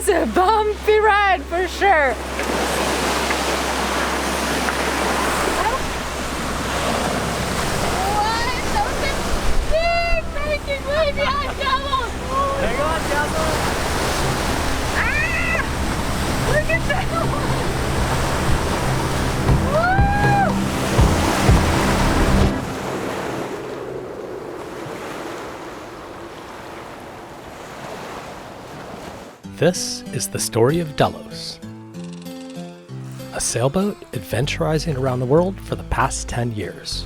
was a bumpy ride for sure. Hang on, Kazza! Ah! Look at that! Woo! This is the story of Delos, a sailboat adventurizing around the world for the past 10 years.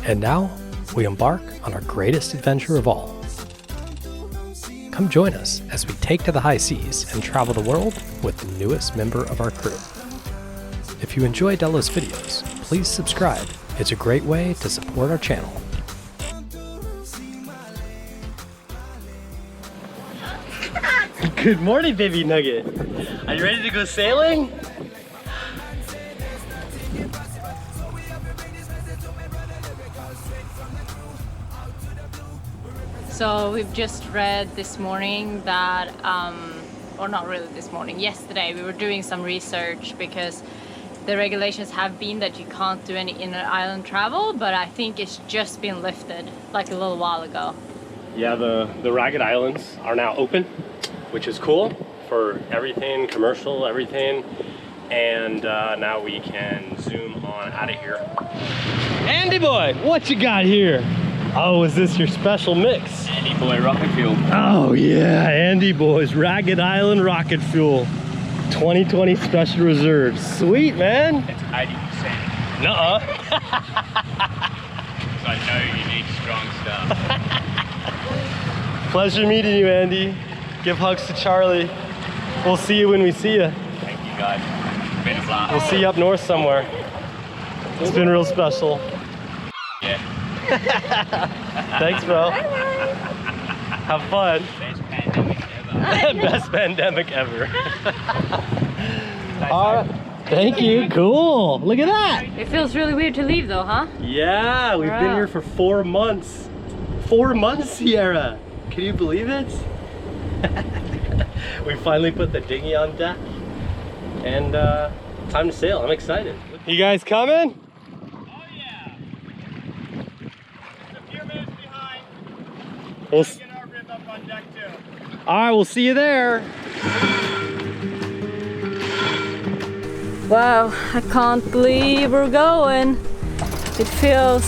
And now, we embark on our greatest adventure of all. Come join us as we take to the high seas and travel the world with the newest member of our crew. If you enjoy Delos videos, please subscribe. It's a great way to support our channel. Good morning, baby nugget. Are you ready to go sailing? So we've just read this morning that, or not really this morning, yesterday we were doing some research because the regulations have been that you can't do any inner island travel, but I think it's just been lifted like a little while ago. Yeah, the Ragged Islands are now open, which is cool for everything, commercial, everything. And now we can zoom on out of here. Andy boy, what you got here? Oh, is this your special mix? Andy boy rocket fuel. Oh yeah, Andy boy's Ragged Island rocket fuel. 2020 special reserve. Sweet, man. It's 80%. Nuh-uh. So I know you need strong stuff. Pleasure meeting you, Andy. Give hugs to Charlie. We'll see you when we see you. Thank you guys. It's been a blast. We'll see you up north somewhere. It's been real special. Yeah. Thanks, bro. Have fun. Best pandemic ever. Best pandemic ever. All right. Thank you. Cool. Look at that. It feels really weird to leave though, huh? Yeah, we've been here for 4 months. 4 months, Sierra. Can you believe it? We finally put the dinghy on deck. And time to sail. I'm excited. You guys coming? All right, we'll see you there. Wow, I can't believe we're going. It feels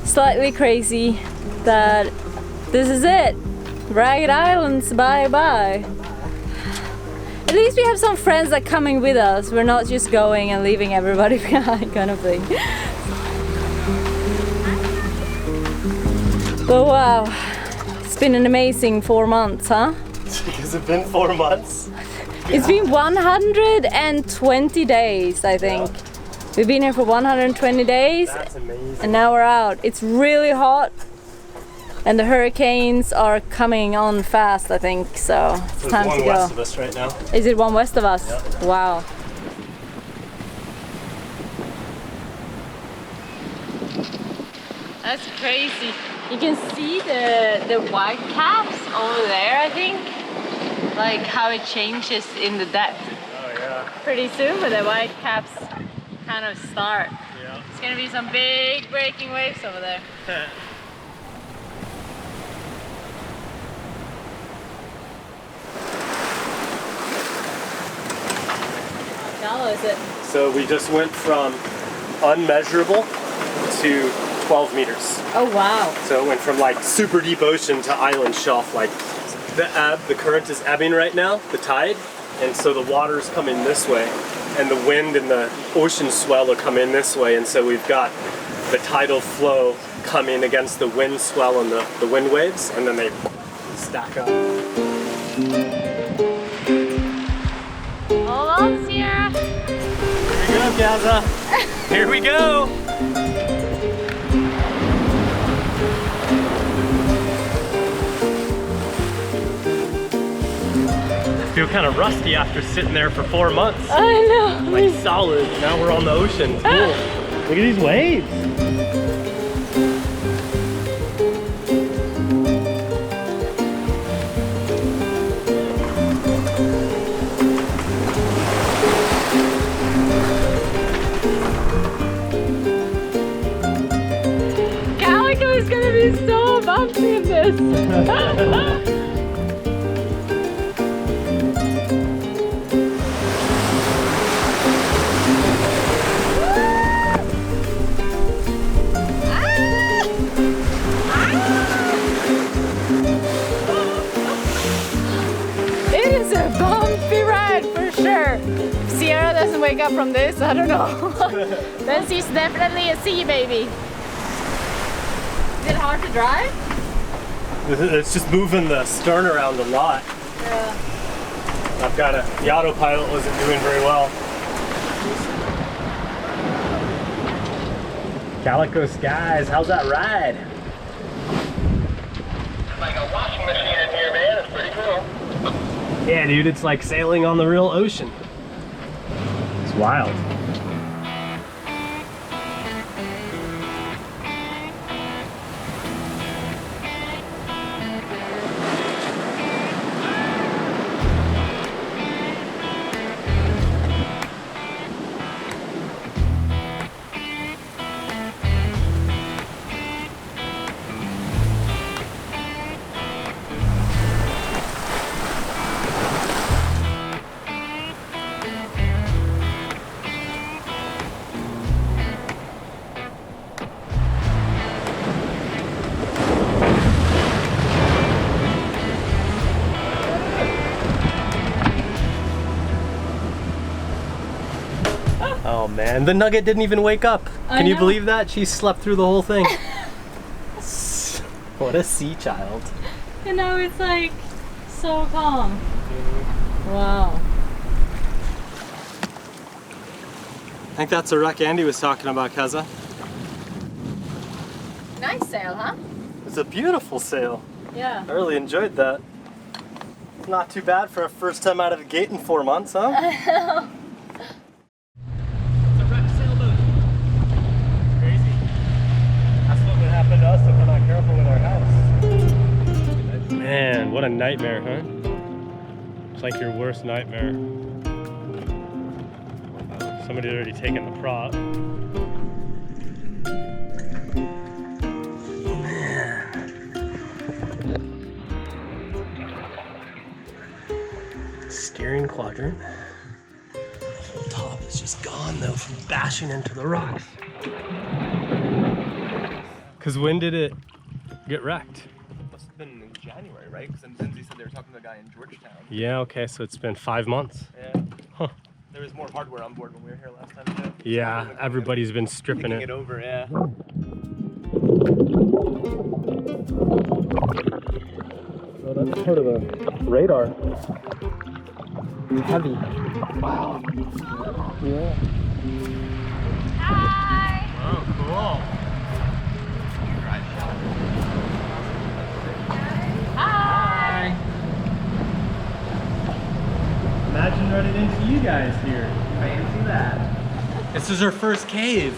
slightly crazy that this is it. Ragged Islands, bye-bye. At least we have some friends that are coming with us. We're not just going and leaving everybody behind kind of thing. But wow, it's been an amazing 4 months, huh? Has it been 4 months? It's been 120 days, I think. Yeah. We've been here for 120 days. That's amazing. And now we're out. It's really hot. And the hurricanes are coming on fast, I think. So it's time to go. There's one west of us right now. Is it one west of us? Yeah. Wow. That's crazy. You can see the white caps over there, I think. Like how it changes in the depth. Oh yeah. Pretty soon when the white caps kind of start. Yeah. It's gonna be some big breaking waves over there. How long is it? So we just went from unmeasurable to 12 meters. Oh wow. So it went from like super deep ocean to island shelf. Like the current is ebbing right now, the tide, and so the water's coming this way, and the wind and the ocean swell are coming this way, and so we've got the tidal flow coming against the wind swell and the wind waves, and then they stack up. Hold on, Sierra. Here we go, Kazza. Here we go. I feel kind of rusty after sitting there for 4 months. I know. Like solid. Now we're on the ocean. It's cool. Look at these waves. is so bumpy in this. It is a bumpy ride for sure. If Sierra doesn't wake up from this, I don't know. Then she's definitely a sea baby. Is it hard to drive? It's just moving the stern around a lot. Yeah. I've got the autopilot wasn't doing very well. Calico Skies, how's that ride? It's like a washing machine in here, man. It's pretty cool. Yeah, dude, it's like sailing on the real ocean. It's wild. Oh man, the Nugget didn't even wake up. Can you believe that? She slept through the whole thing. What a sea child. You know, it's like so calm. Wow. I think that's the wreck Andy was talking about, Kazza. Nice sail, huh? It's a beautiful sail. Yeah. I really enjoyed that. Not too bad for a first time out of the gate in 4 months, huh? It's a wrecked sailboat. Crazy. That's what would happen to us if we're not careful with our house. Man, what a nightmare, huh? It's like your worst nightmare. Somebody's already taken the prop. Steering quadrant. The top is just gone though from bashing into the rocks. Cause when did it get wrecked? Must have been in January, right? Because Lindsay said they were talking to a guy in Georgetown. Yeah, okay, so it's been 5 months. Yeah. Huh. There was more hardware on board when we were here last time too. Yeah, everybody's been stripping Picking it. it over, yeah. Oh, that's part of the radar. It's heavy. Wow. Yeah. Hi. Oh, cool. Hi. Imagine running into you guys here. I didn't see that. This is our first cave.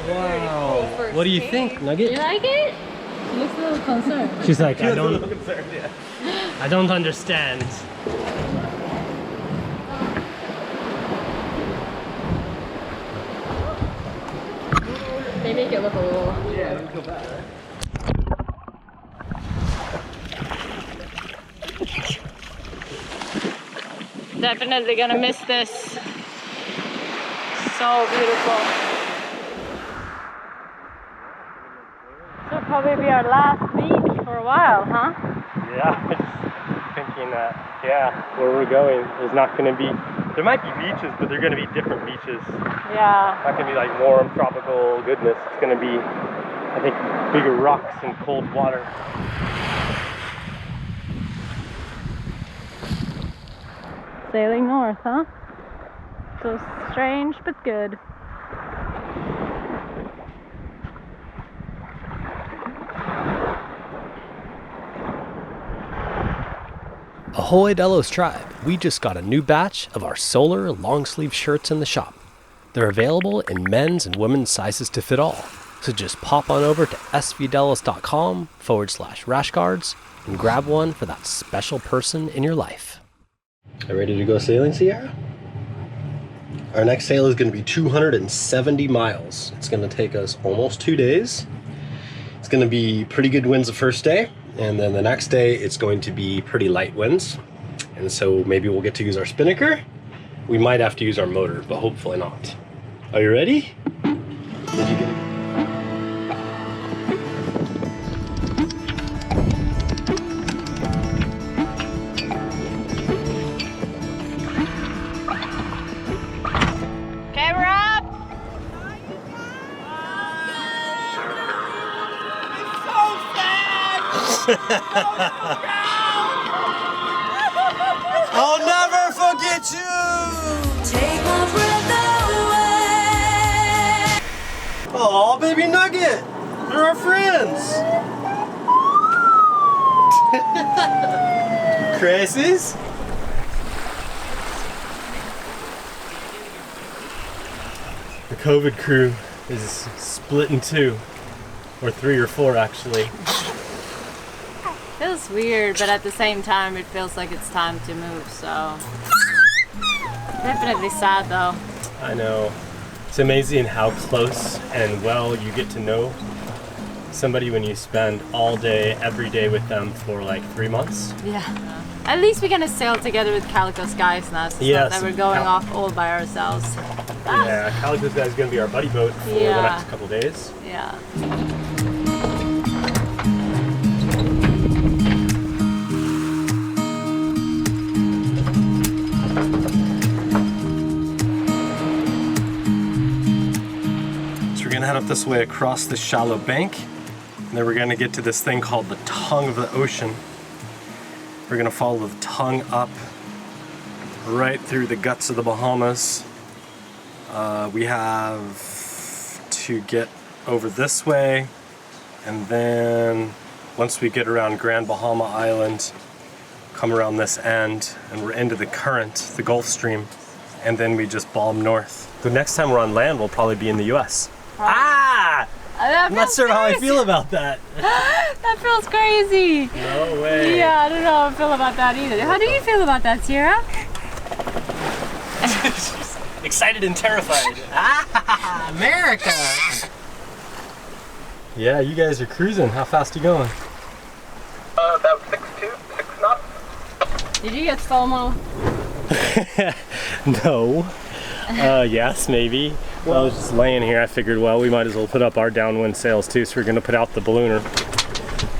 Wow. What do you think, Nugget? You like it? She looks a little concerned. She's like, I was a little concerned, yeah. I don't understand. They make it look a little. Yeah, it doesn't feel bad, right? Definitely gonna miss this. So beautiful. This will probably be our last beach for a while, huh? Yeah, I'm just thinking that, yeah, where we're going, there's not going to be, there might be beaches, but they're going to be different beaches. Yeah. Not going to be like warm, tropical goodness. It's going to be, I think, bigger rocks and cold water. Sailing north, huh? So strange but good. Ahoy Delos tribe, we just got a new batch of our solar long sleeve shirts in the shop. They're available in men's and women's sizes to fit all. So just pop on over to svdelos.com/rashguards and grab one for that special person in your life. Are you ready to go sailing, Sierra? Our next sail is going to be 270 miles. It's going to take us almost 2 days. It's going to be pretty good winds the first day, and then the next day it's going to be pretty light winds. And so maybe we'll get to use our spinnaker. We might have to use our motor, but hopefully not. Are you ready? Did you get it? Camera up! I'll never forget you! Take my breath away. Oh, baby Nugget! They're our friends! Crisis? The COVID crew is split in two, or 3 or 4 actually. Feels weird, but at the same time it feels like it's time to move, so definitely sad though. I know. It's amazing how close and well you get to know somebody when you spend all day, every day with them for like 3 months. Yeah. At least we're gonna sail together with Calico Skies now, so it's Yes, not that we're going off all by ourselves. Yeah, Calico's guy is going to be our buddy boat for the Yeah. next couple days. Yeah. So we're going to head up this way across the shallow bank, and then we're going to get to this thing called the tongue of the ocean. We're going to follow the tongue up right through the guts of the Bahamas. We have to get over this way, and then once we get around Grand Bahama Island, come around this end, and we're into the current, the Gulf Stream, and then we just bomb north. The next time we're on land, we'll probably be in the US. Ah! I'm not sure how I feel about that. That feels crazy. No way. Yeah, I don't know how I feel about that either. How do you feel about that, Sierra? Excited and terrified. Ah, America! Yeah, you guys are cruising. How fast are you going? About 6 knots. Did you get FOMO? No. Yes, maybe. Well, I was just laying here. I figured, well, we might as well put up our downwind sails too. So we're going to put out the ballooner.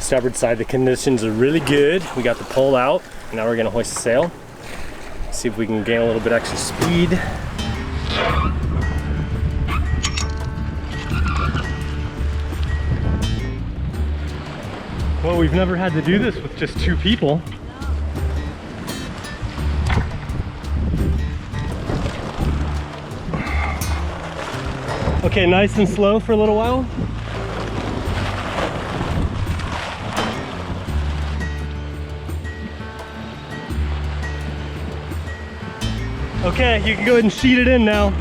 Starboard side, the conditions are really good. We got the pole out. Now we're going to hoist the sail. See if we can gain a little bit extra speed. Well, we've never had to do this with just 2 people. Okay, nice and slow for a little while. Okay, you can go ahead and sheet it in now.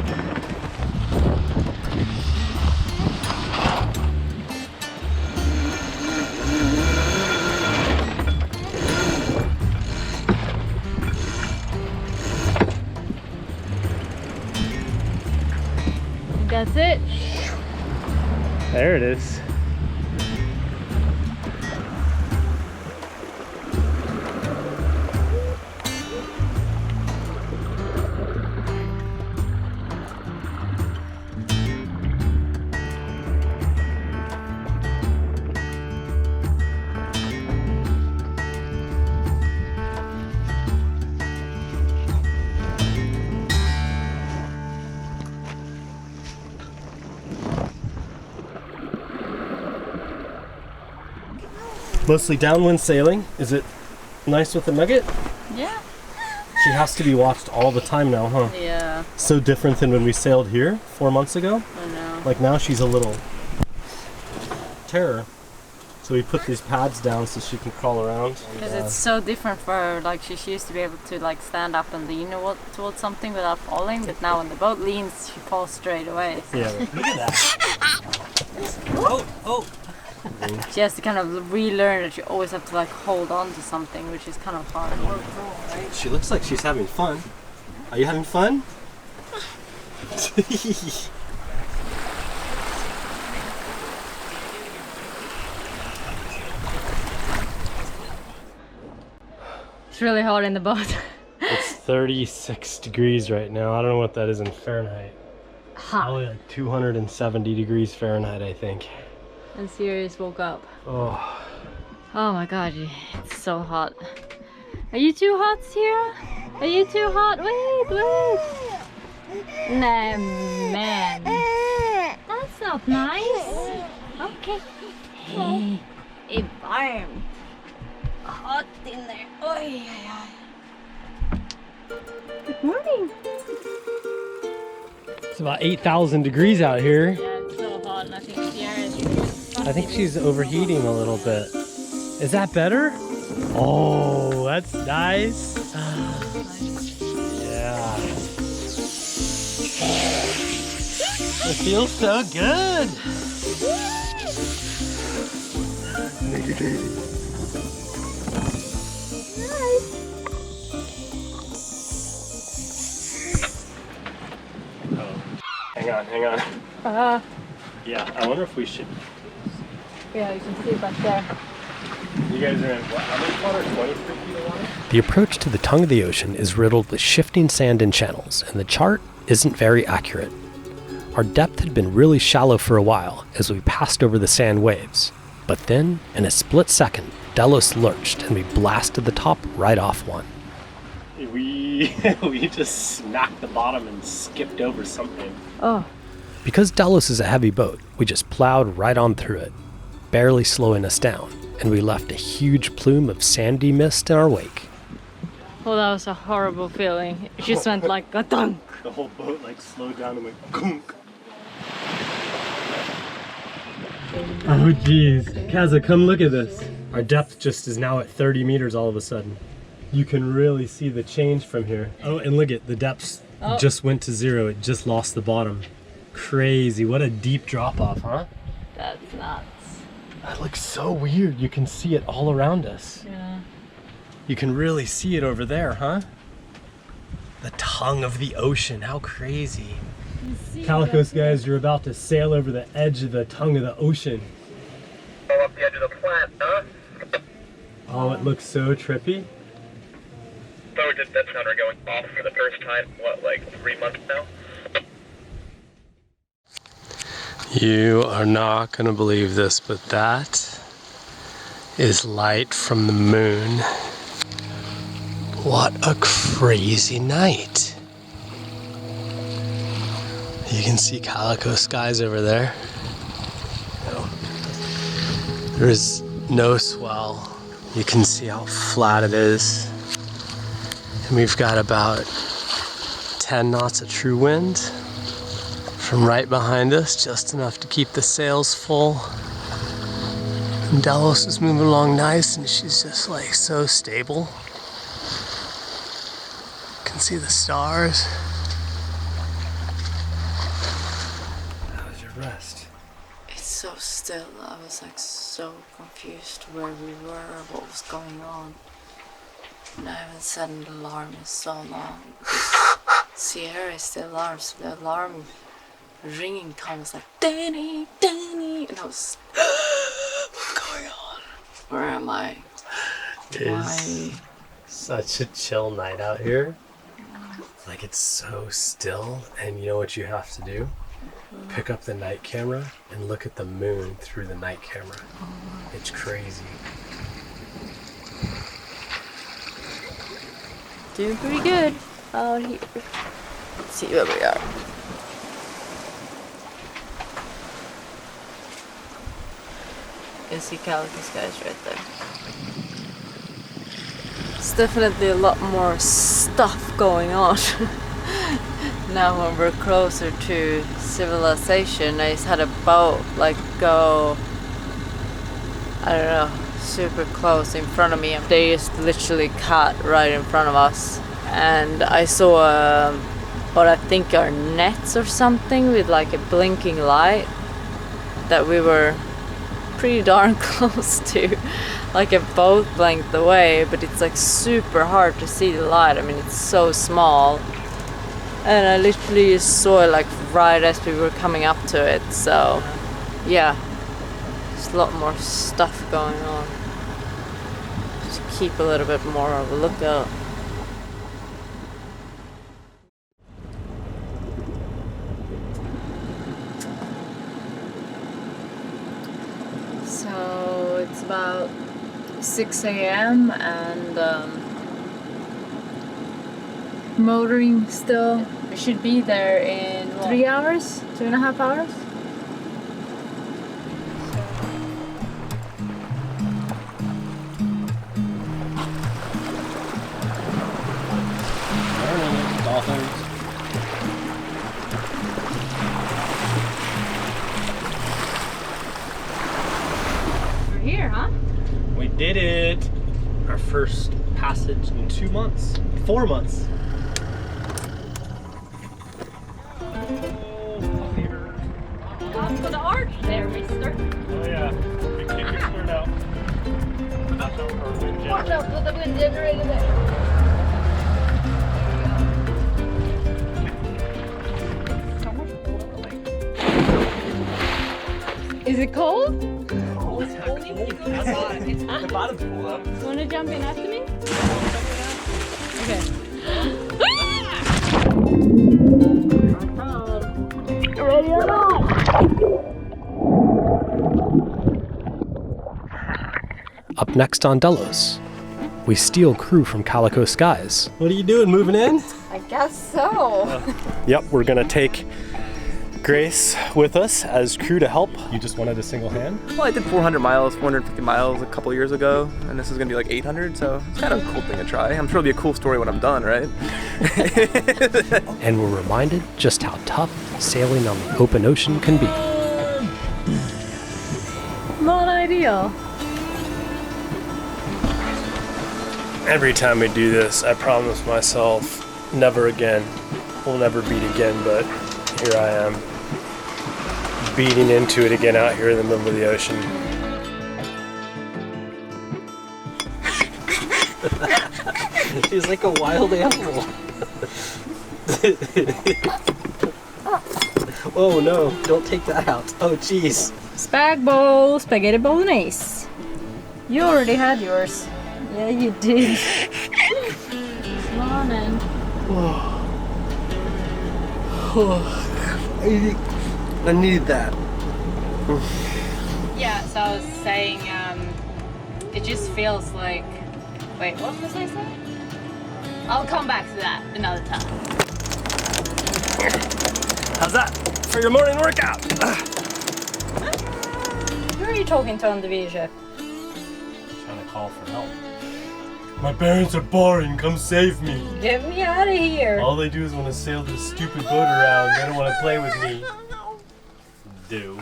That's it. There it is. Mostly downwind sailing. Is it nice with the Nugget? Yeah. She has to be watched all the time now, huh? Yeah, So different than when we sailed here 4 months ago. I know. Like now she's a little terror. So we put these pads down so she can crawl around. Because it's so different for her. Like she used to be able to like stand up and lean towards something without falling, but now when the boat leans, she falls straight away. Yeah, look at that. Oh. She has to kind of relearn that you always have to like hold on to something, which is kind of hard. She looks like she's having fun. Are you having fun? really hot in the boat. It's 36 degrees right now. I don't know what that is in Fahrenheit. Hot. Probably like 270 degrees Fahrenheit, I think. And Sirius woke up. Oh, Oh my god, it's so hot. Are you too hot, Sierra? Are you too hot? Wait. Nah, man. That's not nice. Okay. Hey, it's warm. Hot in there. Oy, oy, oy. Good morning. it's about 8,000 degrees out here. Yeah, it's so hot, and I think Sierra's... I think she's overheating a little bit. Is that better? Oh, that's nice. Yeah. It feels so good. Hang on. Yeah, I wonder if we should. Yeah, you can see it back there. You guys are in what? How much water? 23 feet of water? The approach to the tongue of the ocean is riddled with shifting sand and channels, and the chart isn't very accurate. Our depth had been really shallow for a while as we passed over the sand waves, but then, in a split second, Delos lurched and we blasted the top right off one. We just smacked the bottom and skipped over something. Oh. Because Delos is a heavy boat, we just plowed right on through it, barely slowing us down, and we left a huge plume of sandy mist in our wake. Well, that was a horrible feeling. It just went like a dunk. The whole boat like slowed down and went gunk. Oh geez. Kazza, come look at this. Our depth just is now at 30 meters all of a sudden. You can really see the change from here. Oh, and look at the depths just went to zero. It just lost the bottom. Crazy. What a deep drop off, huh? That's nuts. That looks so weird. You can see it all around us. Yeah. You can really see it over there, huh? The tongue of the ocean. How crazy. Calicos guys, you're about to sail over the edge of the tongue of the ocean. Go up the edge of the plant, huh? Oh, it looks so trippy. So did that sounder going off for the first time, what, like 3 months now? You are not going to believe this, but that is light from the moon. What a crazy night. You can see calico skies over there. There is no swell. You can see how flat it is. And we've got about 10 knots of true wind from right behind us, just enough to keep the sails full. And Delos is moving along nice, and she's just like so stable. You can see the stars. How was your rest? It's so still. I was like so confused where we were, what was going on. And I haven't set an alarm in so long. Sierra is the alarm, so the alarm ringing tone was like Danny, Danny, and I was what's going on? Where am I? It is such a chill night out here. Like, it's so still, and you know what you have to do? Pick up the night camera and look at the moon through the night camera. It's crazy. Doing pretty good out here. Let's see where we are. You can see Calicos guys right there. It's definitely a lot more stuff going on. Now when we're closer to civilization, I just had a boat like go, I don't know, super close in front of me. They just literally cut right in front of us. And I saw what I think are nets or something with like a blinking light that we were pretty darn close to, like a boat length away, but it's like super hard to see the light. I mean, it's so small. And I literally just saw it like right as we were coming up to it. So yeah, there's a lot more stuff going on. to keep a little bit more of a lookout. So it's about 6 a.m. and motoring still. We should be there in 3 hours, 2.5 hours. Dolphins. We're here, huh? We did it! Our first passage in 2 months. 4 months. Up for the arch there, mister. Oh yeah, we kick your skirt out. Watch out for wind Watch out for the wind generator there. Is it cold? The bottom's cool up. Want to jump in after me? Okay. Ready or not? Up next on Delos, we steal crew from Calico Skies. What are you doing, moving in? I guess so. Yep, we're gonna take Grace with us as crew to help. You just wanted a single hand? Well, I did 400 miles, 450 miles a couple years ago, and this is gonna be like 800, so it's kind of a cool thing to try. I'm sure it'll be a cool story when I'm done, right? And we're reminded just how tough sailing on the open ocean can be. Not ideal. Every time we do this, I promise myself, never again. We'll never beat again, but here I am, beating into it again out here in the middle of the ocean. She's like a wild animal. Oh no, don't take that out. Oh jeez. Spag bowl, spaghetti bolognese. You already had yours. Yeah, you did. Morning. I need that. Yeah, so I was saying, it just feels like. Wait, what was I saying? I'll come back to that another time. How's that for your morning workout? Who are you talking to on the video, chef? Trying to call for help. My parents are boring, come save me. Get me out of here. All they do is want to sail this stupid boat around. They don't want to play with me. Do.